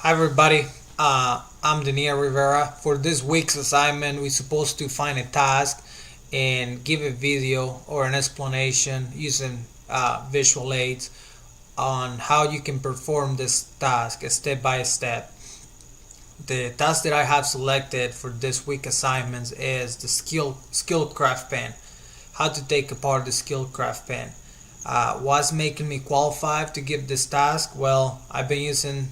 Hi everybody, I'm Dania Rivera. For this week's assignment, we're supposed to find a task and give a video or an explanation using visual aids on how you can perform this task step by step. The task that I have selected for this week assignments is the Skillcraft pen. How to take apart the Skillcraft pen. What's making me qualified to give this task? Well, I've been using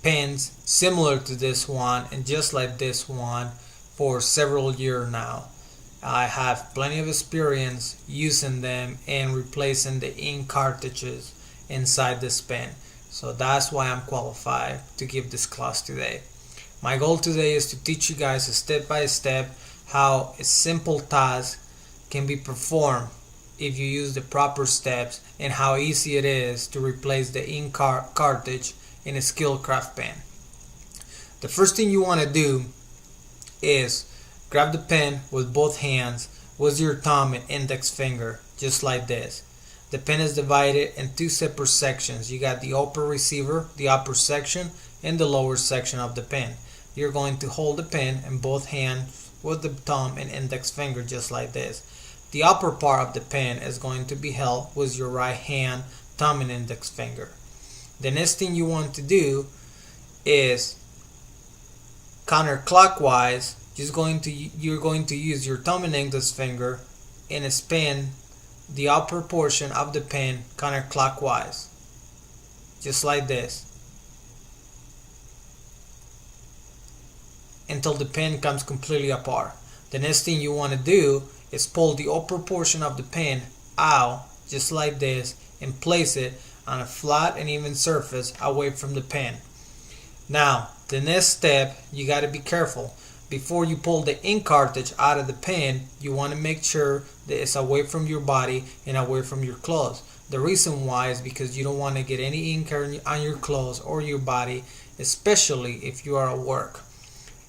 pens similar to this one and just like this one for several years now. I have plenty of experience using them and replacing the ink cartridges inside this pen. So that's why I'm qualified to give this class today. My goal today is to teach you guys step by step how a simple task can be performed if you use the proper steps and how easy it is to replace the ink cartridge in a Skillcraft pen. The first thing you want to do is grab the pen with both hands with your thumb and index finger, just like this. The pen is divided in two separate sections. You got the upper receiver, the upper section, and the lower section of the pen. You're going to hold the pen in both hands with the thumb and index finger, just like this. The upper part of the pen is going to be held with your right hand, thumb, and index finger. The next thing you want to do is counterclockwise. You're going to use your thumb and index finger and spin the upper portion of the pen counterclockwise, just like this, until the pen comes completely apart. The next thing you want to do is pull the upper portion of the pen out, just like this, and place it on a flat and even surface away from the pen. Now, the next step, you got to be careful. Before you pull the ink cartridge out of the pen, you want to make sure that it's away from your body and away from your clothes. The reason why is because you don't want to get any ink on your clothes or your body, especially if you are at work.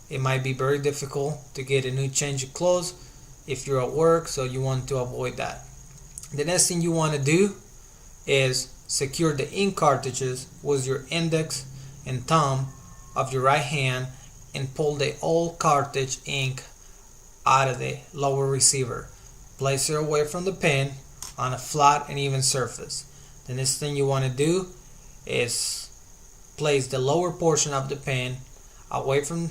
It might be very difficult to get a new change of clothes if you're at work, so you want to avoid that. The next thing you want to do is secure the ink cartridges with your index and thumb of your right hand and pull the old cartridge ink out of the lower receiver. Place it away from the pen on a flat and even surface. The next thing you want to do is place the lower portion of the pen away from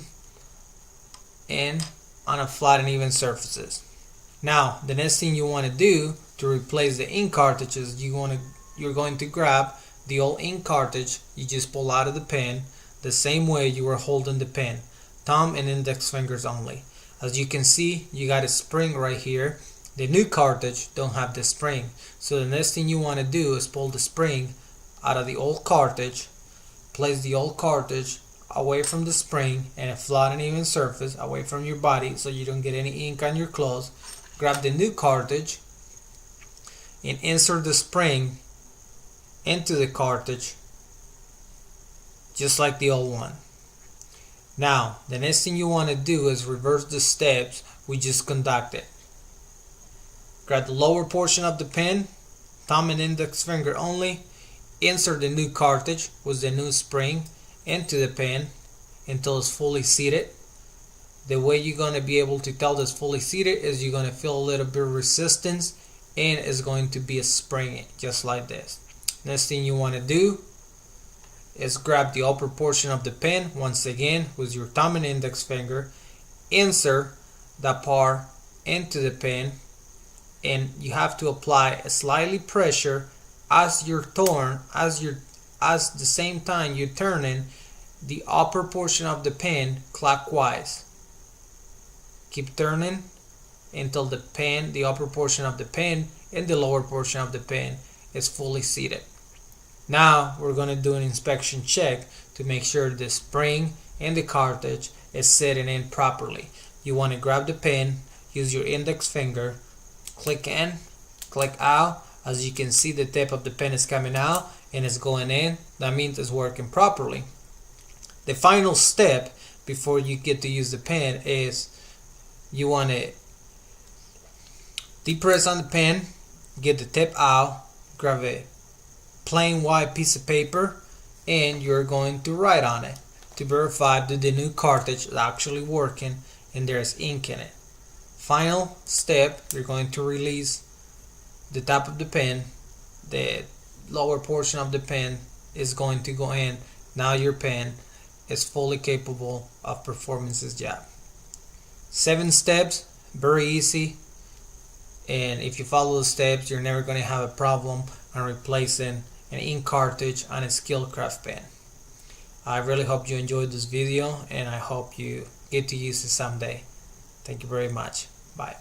and on a flat and even surfaces. Now, the next thing you want to do to replace the ink cartridges, you're going to grab the old ink cartridge you just pull out of the pen the same way you were holding the pen, thumb and index fingers only. As you can see, you got a spring right here. The new cartridge don't have the spring, so the next thing you want to do is pull the spring out of the old cartridge, place the old cartridge away from the spring and a flat and even surface away from your body so you don't get any ink on your clothes. Grab the new cartridge and insert the spring into the cartridge just like the old one. Now, the next thing you want to do is reverse the steps we just conducted. Grab the lower portion of the pen, thumb and index finger only, insert the new cartridge with the new spring into the pen until it's fully seated. The way you're going to be able to tell this fully seated is you're going to feel a little bit of resistance and it's going to be a spring just like this. Next thing you want to do is grab the upper portion of the pen once again with your thumb and index finger, insert that part into the pen, and you have to apply a slightly pressure as the same time you're turning the upper portion of the pen clockwise. Keep turning until the upper portion of the pen and the lower portion of the pen is fully seated. Now we're going to do an inspection check to make sure the spring and the cartridge is sitting in properly. You want to grab the pen, use your index finger, click in, click out. As you can see, the tip of the pen is coming out and it's going in. That means it's working properly. The final step before you get to use the pen is you want to depress on the pen, get the tip out, grab a plain white piece of paper and you're going to write on it to verify that the new cartridge is actually working and there's ink in it. Final step, you're going to release the top of the pen. The lower portion of the pen is going to go in. Now your pen is fully capable of performing this job. 7 steps, very easy, and if you follow the steps, you're never going to have a problem on replacing an ink cartridge on a Skilcraft pen. I really hope you enjoyed this video, and I hope you get to use it someday. Thank you very much. Bye.